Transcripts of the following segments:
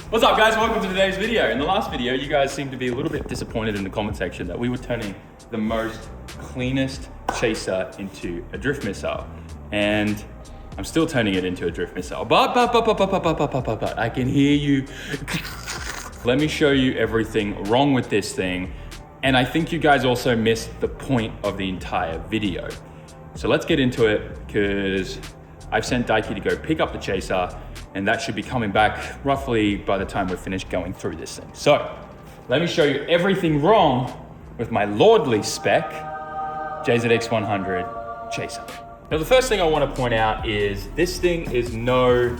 What's up, guys? Welcome to today's video. In the last video, you guys seemed to be a little bit disappointed in the comment section that we were turning the most cleanest chaser into a drift missile. And I'm still turning it into a drift missile. But, I can hear you. Let me show you everything wrong with this thing. And I think you guys also missed the point of the entire video. So let's get into it, because I've sent Daiki to go pick up the chaser, and that should be coming back roughly by the time we're finished going through this thing. So let me show you everything wrong with my lordly spec JZX 100 chaser. Now the first thing I want to point out is this thing is no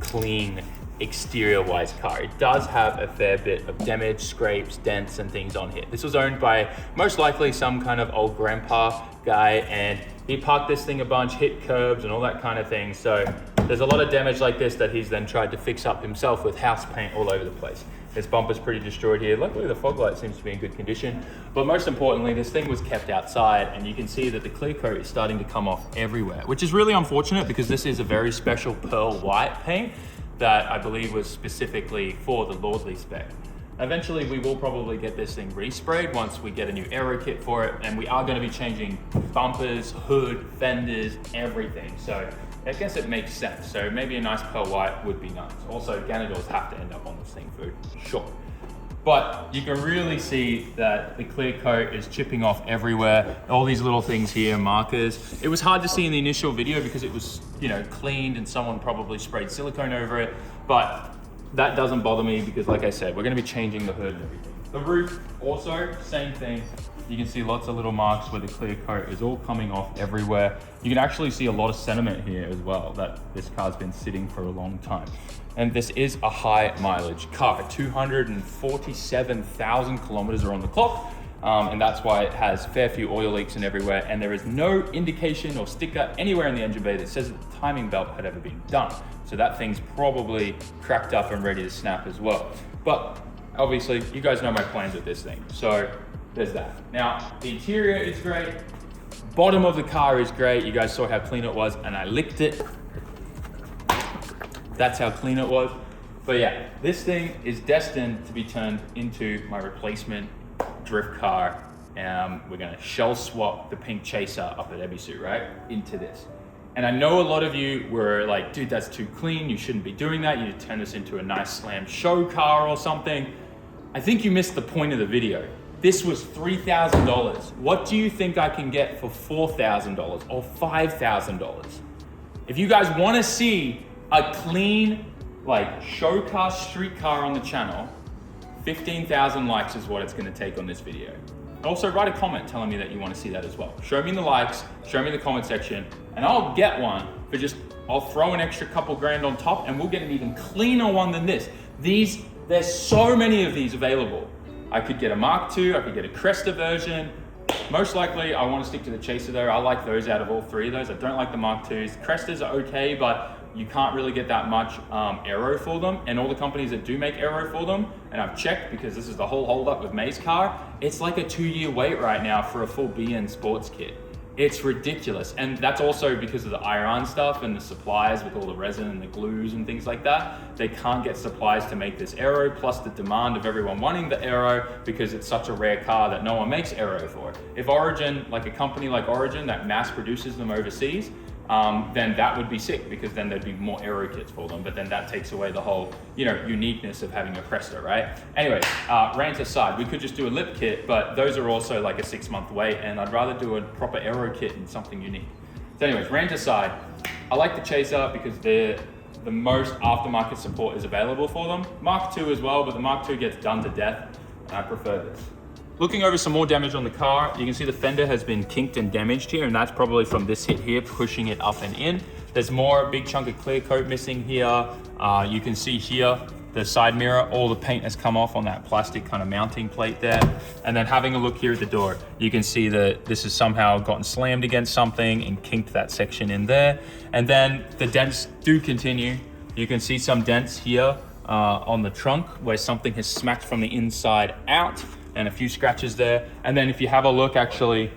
clean exterior-wise car. It does have a fair bit of damage, scrapes, dents, and things on here. This was owned by most likely some kind of old grandpa guy, and he parked this thing a bunch, hit curbs and all that kind of thing. So there's a lot of damage like this that he's then tried to fix up himself with house paint all over the place. This bumper's pretty destroyed here. Luckily the fog light seems to be in good condition, but most importantly, this thing was kept outside, and you can see that the clear coat is starting to come off everywhere, which is really unfortunate because this is a very special pearl white paint that I believe was specifically for the lordly spec. Eventually we will probably get this thing resprayed once we get a new aero kit for it, and we are going to be changing bumpers, hood, fenders, everything. So I guess it makes sense. So maybe a nice pearl white would be nice. Also, Ganadors have to end up on this thing for sure. But you can really see that the clear coat is chipping off everywhere. All these little things here, markers. It was hard to see in the initial video because it was, cleaned and someone probably sprayed silicone over it. But that doesn't bother me because, like I said, we're going to be changing the hood and everything. The roof, also, same thing. You can see lots of little marks where the clear coat is all coming off everywhere. You can actually see a lot of sediment here as well, that this car's been sitting for a long time. And this is a high mileage car. 247,000 kilometers are on the clock. And that's why it has fair few oil leaks and everywhere. And there is no indication or sticker anywhere in the engine bay that says that the timing belt had ever been done. So that thing's probably cracked up and ready to snap as well. But obviously you guys know my plans with this thing. So there's that. Now, the interior is great. Bottom of the car is great. You guys saw how clean it was, and I licked it. That's how clean it was. But yeah, this thing is destined to be turned into my replacement drift car. We're gonna shell swap the pink chaser up at Ebisu, right? Into this. And I know a lot of you were like, dude, that's too clean. You shouldn't be doing that. You need to turn this into a nice slam show car or something. I think you missed the point of the video. This was $3,000. What do you think I can get for $4,000 or $5,000? If you guys wanna see a clean, show car, street car on the channel, 15,000 likes is what it's gonna take on this video. Also, write a comment telling me that you wanna see that as well. Show me the likes, show me the comment section, and I'll get one for I'll throw an extra couple grand on top, and we'll get an even cleaner one than this. There's so many of these available. I could get a Mark II, I could get a Cresta version. Most likely, I wanna stick to the Chaser though. I like those out of all three of those. I don't like the Mark IIs. Crestas are okay, but you can't really get that much aero for them. And all the companies that do make aero for them, and I've checked because this is the whole holdup with May's car, it's like a 2-year wait right now for a full BN sports kit. It's ridiculous. And that's also because of the Iran stuff and the supplies with all the resin and the glues and things like that. They can't get supplies to make this aero, plus the demand of everyone wanting the aero because it's such a rare car that no one makes aero for. If Origin, like a company like Origin that mass produces them overseas, then that would be sick because then there'd be more aero kits for them, but then that takes away the whole, uniqueness of having a Cresta, right? Anyways, rant aside, we could just do a lip kit, but those are also like a 6-month wait, and I'd rather do a proper aero kit and something unique. So anyways, rant aside, I like the Chaser because the most aftermarket support is available for them. Mark II as well, but the Mark II gets done to death, and I prefer this. Looking over some more damage on the car, you can see the fender has been kinked and damaged here, and that's probably from this hit here, pushing it up and in. There's more, a big chunk of clear coat missing here. You can see here, the side mirror, all the paint has come off on that plastic kind of mounting plate there. And then having a look here at the door, you can see that this has somehow gotten slammed against something and kinked that section in there. And then the dents do continue. You can see some dents here on the trunk where something has smacked from the inside out, and a few scratches there. And then if you have a look actually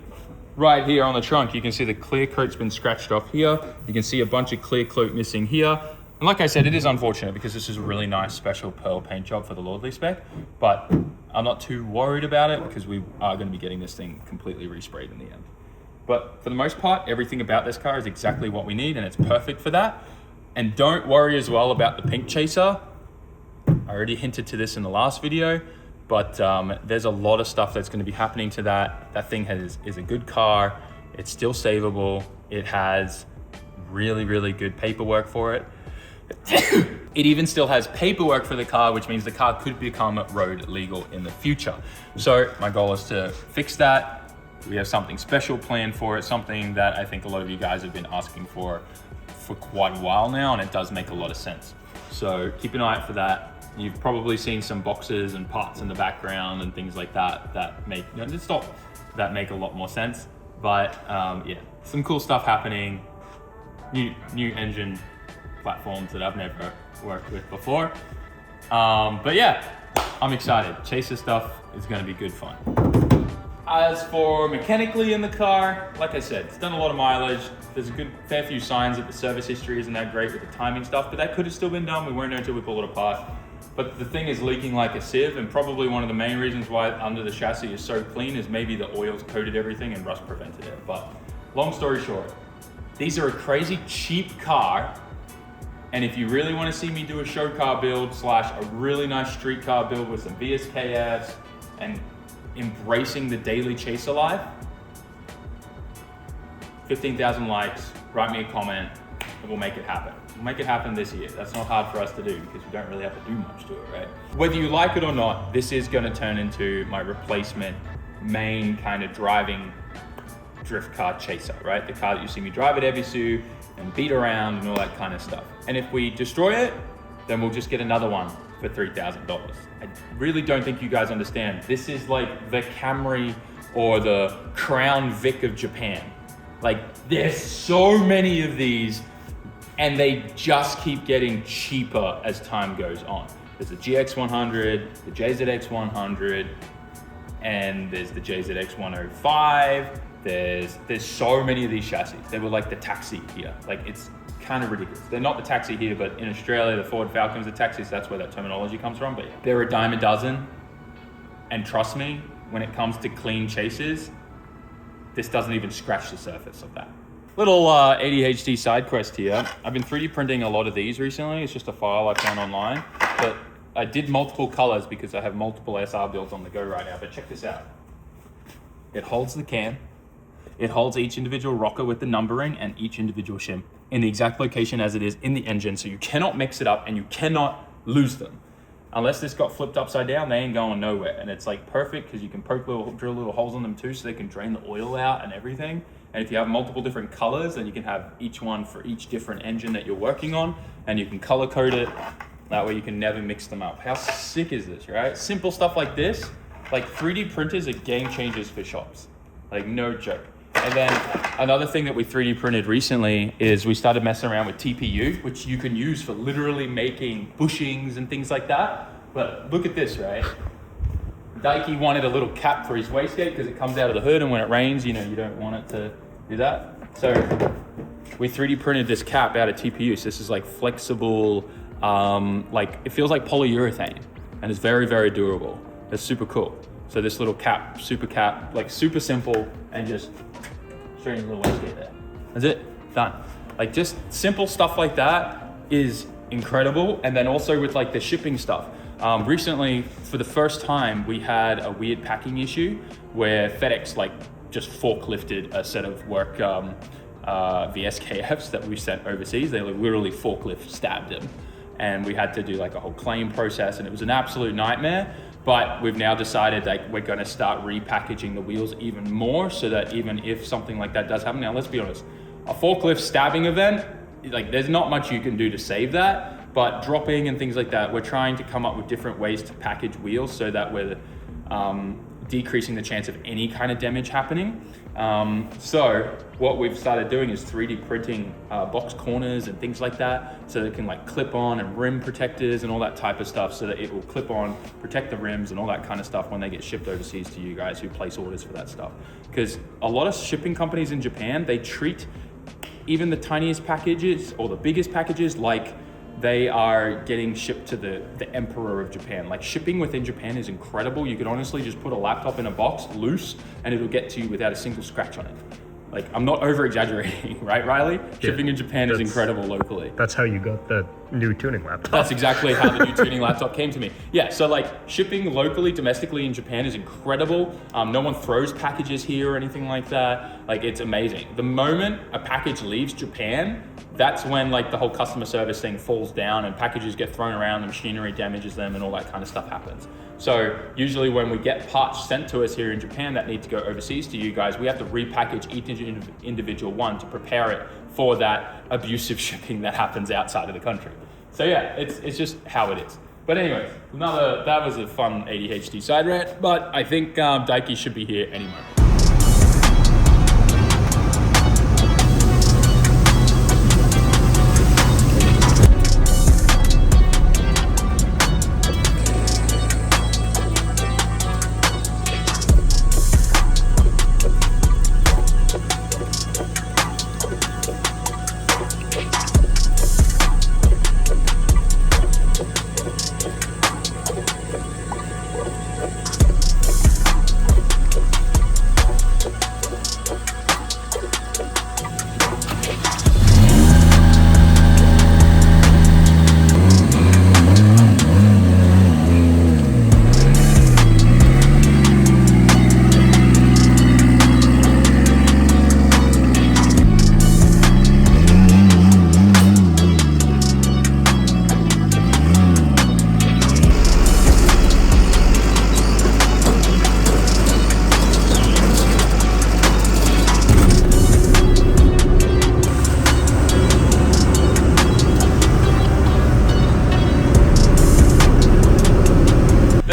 right here on the trunk, you can see the clear coat's been scratched off here. You can see a bunch of clear coat missing here. And like I said, it is unfortunate because this is a really nice special pearl paint job for the Lordly spec, but I'm not too worried about it because we are going to be getting this thing completely resprayed in the end. But for the most part, everything about this car is exactly what we need and it's perfect for that. And don't worry as well about the pink chaser. I already hinted to this in the last video, but there's a lot of stuff that's going to be happening to that. That thing is a good car. It's still savable. It has really, really good paperwork for it. It even still has paperwork for the car, which means the car could become road legal in the future. So my goal is to fix that. We have something special planned for it, something that I think a lot of you guys have been asking for quite a while now, and it does make a lot of sense. So keep an eye out for that. You've probably seen some boxes and parts in the background and things like that make that make a lot more sense. But yeah, some cool stuff happening. New engine platforms that I've never worked with before. But yeah, I'm excited. Chaser stuff is going to be good fun. As for mechanically in the car, like I said, it's done a lot of mileage. There's a fair few signs that the service history isn't that great with the timing stuff, but that could have still been done. We won't know until we pull it apart. But the thing is leaking like a sieve, and probably one of the main reasons why under the chassis is so clean is maybe the oils coated everything and rust prevented it. But long story short, these are a crazy cheap car. And if you really want to see me do a show car build / a really nice street car build with some VSKFs and embracing the daily chaser life, 15,000 likes, write me a comment, and we'll make it happen. We'll make it happen this year. That's not hard for us to do because we don't really have to do much to it, right? Whether you like it or not, this is going to turn into my replacement main kind of driving drift car chaser, right? The car that you see me drive at Ebisu and beat around and all that kind of stuff. And if we destroy it, then we'll just get another one for $3,000. I really don't think you guys understand. This is like the Camry or the Crown Vic of Japan. Like, there's so many of these and they just keep getting cheaper as time goes on. There's the GX100, the JZX100, and there's the JZX105. There's so many of these chassis. They were like the taxi here. Like, it's kind of ridiculous. They're not the taxi here, but in Australia, the Ford Falcon's the taxi, so that's where that terminology comes from. But yeah, they're a dime a dozen. And trust me, when it comes to clean chases, this doesn't even scratch the surface of that. Little ADHD side quest here. I've been 3D printing a lot of these recently. It's just a file I found online. But I did multiple colors because I have multiple SR builds on the go right now. But check this out. It holds the cam. It holds each individual rocker with the numbering and each individual shim in the exact location as it is in the engine. So you cannot mix it up and you cannot lose them. Unless this got flipped upside down, they ain't going nowhere. And it's like perfect because you can drill little holes in them too so they can drain the oil out and everything. And if you have multiple different colors, then you can have each one for each different engine that you're working on, and you can color code it. That way you can never mix them up. How sick is this, right? Simple stuff like this, like 3D printers are game changers for shops. Like, no joke. And then another thing that we 3D printed recently is we started messing around with TPU, which you can use for literally making bushings and things like that. But look at this, right? Daiki wanted a little cap for his wastegate because it comes out of the hood, and when it rains, you know, you don't want it to do that. So we 3D printed this cap out of TPU. So this is like flexible, like it feels like polyurethane, and it's very, very durable. It's super cool. So this little cap, like super simple, and just straight in the little wastegate there. That's it, done. Like, just simple stuff like that is incredible. And then also with like the shipping stuff. Recently, for the first time, we had a weird packing issue where FedEx like just forklifted a set of work VSKFs that we sent overseas. They literally forklift stabbed them. And we had to do like a whole claim process, and it was an absolute nightmare. But we've now decided that we're going to start repackaging the wheels even more so that even if something like that does happen, now let's be honest, a forklift stabbing event, like there's not much you can do to save that, but dropping and things like that, we're trying to come up with different ways to package wheels so that we're decreasing the chance of any kind of damage happening. So what we've started doing is 3D printing box corners and things like that, so that it can like clip on, and rim protectors and all that type of stuff, so that it will clip on, protect the rims and all that kind of stuff when they get shipped overseas to you guys who place orders for that stuff. Because a lot of shipping companies in Japan, they treat even the tiniest packages or the biggest packages like they are getting shipped to the emperor of Japan. Like, shipping within Japan is incredible. You could honestly just put a laptop in a box loose and it'll get to you without a single scratch on it. Like, I'm not over exaggerating, right, Riley? Shipping in Japan is incredible locally. That's how you got the new tuning laptop. That's exactly how the new tuning laptop came to me. Yeah, so like shipping locally, domestically in Japan is incredible. No one throws packages here or anything like that. Like, it's amazing. The moment a package leaves Japan, that's when like the whole customer service thing falls down and packages get thrown around, the machinery damages them and all that kind of stuff happens. So usually when we get parts sent to us here in Japan that need to go overseas to you guys, we have to repackage each individual one to prepare it for that abusive shipping that happens outside of the country. So yeah, it's just how it is. But anyways, that was a fun ADHD side rant, but I think Daiki should be here any moment.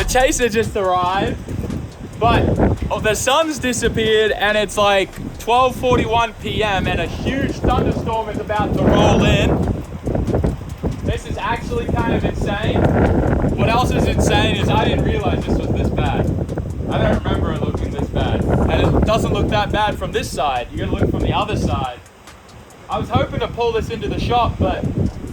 Chaser just arrived, but the sun's disappeared and it's like 12:41 p.m. and a huge thunderstorm is about to roll in. This is actually kind of insane. What else is insane is I didn't realize this was this bad. I don't remember it looking this bad. And it doesn't look that bad from this side. You gotta look from the other side. I was hoping to pull this into the shop, but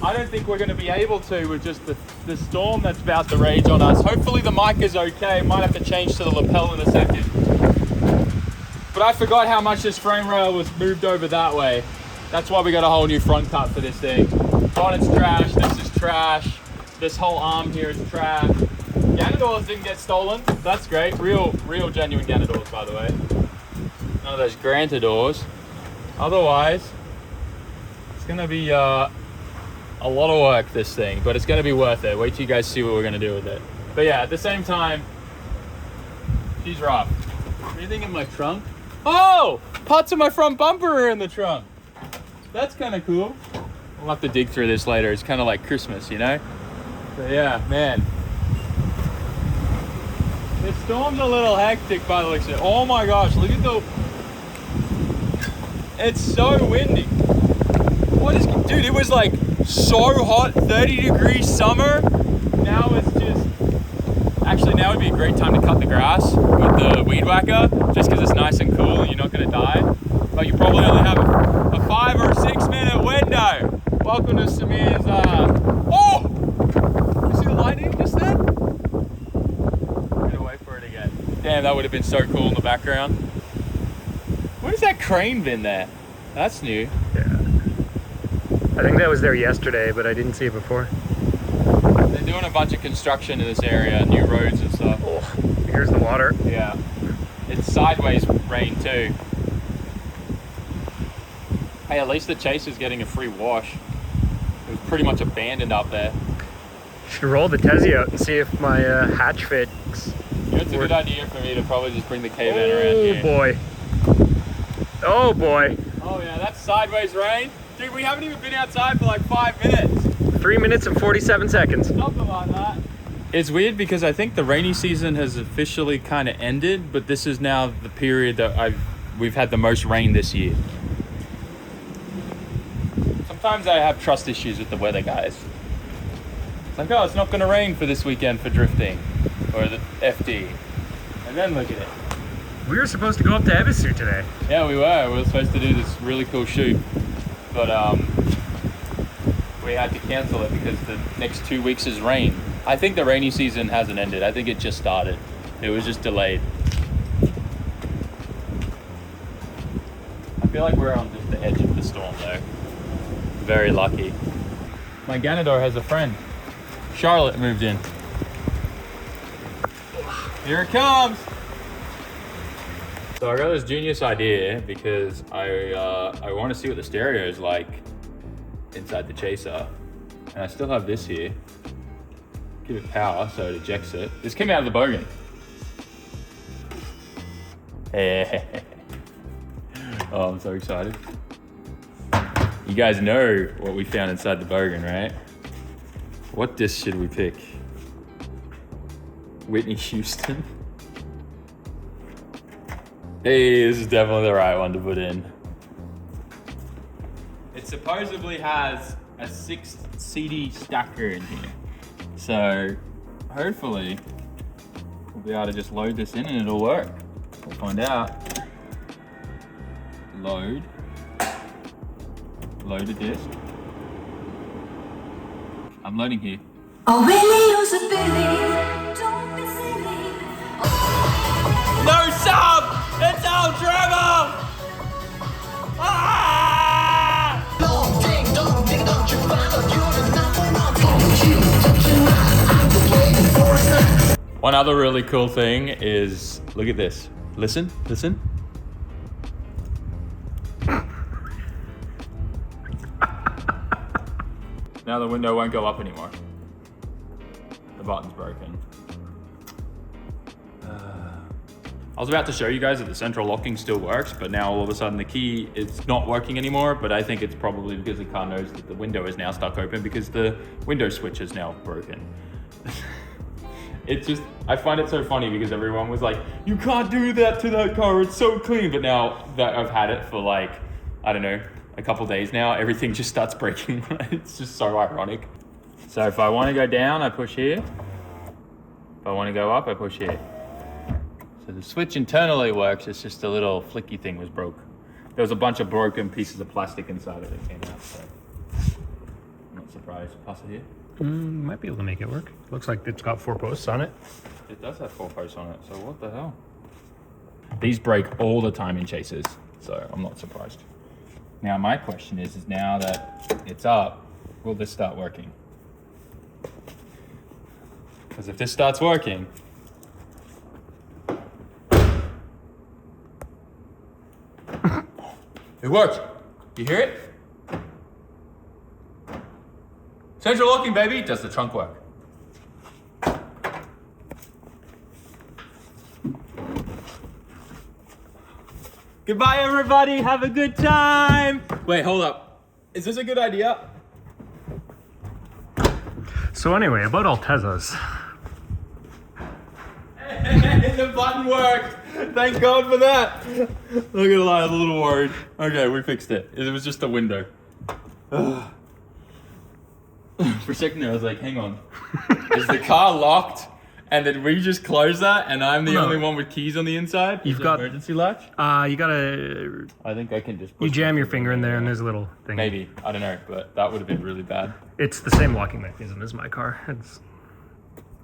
I don't think we're going to be able to with just the storm that's about to rage on us. Hopefully the mic is okay. Might have to change to the lapel in a second. But I forgot how much this frame rail was moved over that way. That's why we got a whole new front cut for this thing. Bonnet's trash, this is trash. This whole arm here is trash. Ganadors didn't get stolen. That's great. Real genuine Ganadors, by the way. None of those Grantadors. Otherwise, it's going to be a lot of work, this thing, but it's going to be worth it. Wait till you guys see what we're going to do with it. But yeah, at the same time, she's rough. Anything in my trunk? Oh! Parts of my front bumper are in the trunk. That's kind of cool. We'll have to dig through this later. It's kind of like Christmas, you know? But yeah, man. This storm's a little hectic by the looks of it. Oh my gosh, look at the... It's so windy. What is... Dude, it was like so hot, 30 degrees summer. Now it's just... Actually, now would be a great time to cut the grass with the weed whacker, just because it's nice and cool and you're not going to die. But you probably only have a 5 or 6 minute window. Welcome to Samir's... Oh! You see the lightning just then? I'm gonna wait for it again. Damn, that would have been so cool in the background. Where's that crane been there? That's new. Yeah. I think that was there yesterday, but I didn't see it before. They're doing a bunch of construction in this area, new roads and stuff. Oh, here's the water. Yeah. It's sideways rain too. Hey, at least the Chaser's getting a free wash. It was pretty much abandoned up there. Should roll the Tezzy out and see if my hatch fits. You know, it's a good idea for me to probably just bring the K-Van around here. Oh boy. Oh boy. Oh yeah, that's sideways rain. Dude, we haven't even been outside for like 5 minutes. 3 minutes and 47 seconds. Something like that. It's weird because I think the rainy season has officially kind of ended, but this is now the period that we've had the most rain this year. Sometimes I have trust issues with the weather guys. It's like, oh, it's not going to rain for this weekend for drifting or the FD. And then look at it. We were supposed to go up to Ebisu today. Yeah, we were. We were supposed to do this really cool shoot. But we had to cancel it because the next 2 weeks is rain. I think the rainy season hasn't ended. I think it just started. It was just delayed. I feel like we're on just the edge of the storm though. Very lucky. My Ganador has a friend. Charlotte moved in. Here it comes. So I got this genius idea because I want to see what the stereo is like inside the Chaser. And I still have this here. Give it power so it ejects it. This came out of the Bogan. Oh, I'm so excited. You guys know what we found inside the Bogan, right? What disc should we pick? Whitney Houston. Hey, this is definitely the right one to put in. It supposedly has a 6 CD stacker in here. So hopefully we'll be able to just load this in and it'll work. We'll find out. Load a disc. I'm loading here. Oh, really, use a Billy. Don't be silly. No sub! It's all Trevor! Ah! Don't ding don't you find out you're the number one. Don't you touch your mind. I'm just waiting for a sign. One other really cool thing is, look at this. Listen. Now the window won't go up anymore. The button's broken. I was about to show you guys that the central locking still works, but now all of a sudden the key is not working anymore, but I think it's probably because the car knows that the window is now stuck open because the window switch is now broken. It's just, I find it so funny because everyone was like, you can't do that to that car, it's so clean. But now that I've had it for like, I don't know, a couple days now, everything just starts breaking. It's just so ironic. So if I want to go down, I push here. If I want to go up, I push here. So the switch internally works, it's just a little flicky thing was broke. There was a bunch of broken pieces of plastic inside of it that came out, so I'm not surprised. Pass it here. Might be able to make it work. Looks like it's got 4 posts on it. It does have 4 posts on it, so what the hell? These break all the time in Chasers, so I'm not surprised. Now my question is now that it's up, will this start working? Because if this starts working, it works. You hear it? Central locking, baby. Does the trunk work? Goodbye, everybody. Have a good time. Wait, hold up. Is this a good idea? So anyway, about Altezas. The button worked. Thank God for that. Look at that, I was a little worried. Okay, we fixed it. It was just a window. For a second there, I was like, hang on. Is the car locked? And then we just close that and I'm the only one with keys on the inside? You've got emergency latch? You gotta. I think I can just push You jam your finger in there and there's a little thing. Maybe. I don't know, but that would have been really bad. It's the same locking mechanism as my car. It's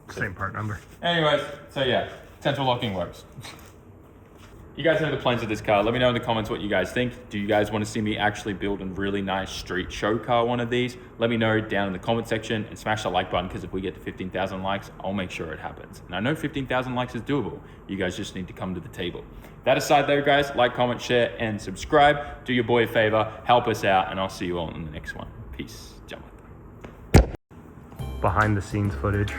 the same part number. Anyways, so yeah, central locking works. You guys know the plans of this car. Let me know in the comments what you guys think. Do you guys want to see me actually build a really nice street show car, one of these? Let me know down in the comment section and smash the like button because if we get to 15,000 likes, I'll make sure it happens. And I know 15,000 likes is doable. You guys just need to come to the table. That aside though, guys, like, comment, share, and subscribe. Do your boy a favor, help us out, and I'll see you all in the next one. Peace. Jump. Behind the scenes footage.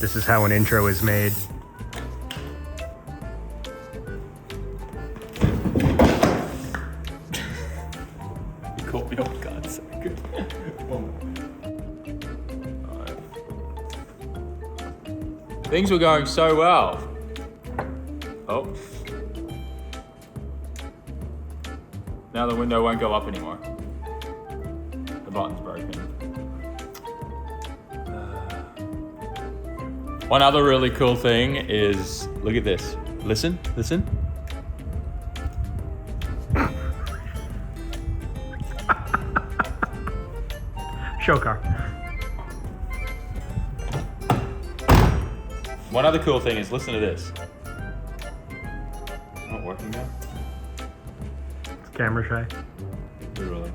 This is how an intro is made. Caught me off guard, so good. Things were going so well. Oh. Now the window won't go up anymore. The button's broken. One other really cool thing is, look at this. Listen. Show car. One other cool thing is, listen to this. Not working now? It's camera shy. Literally.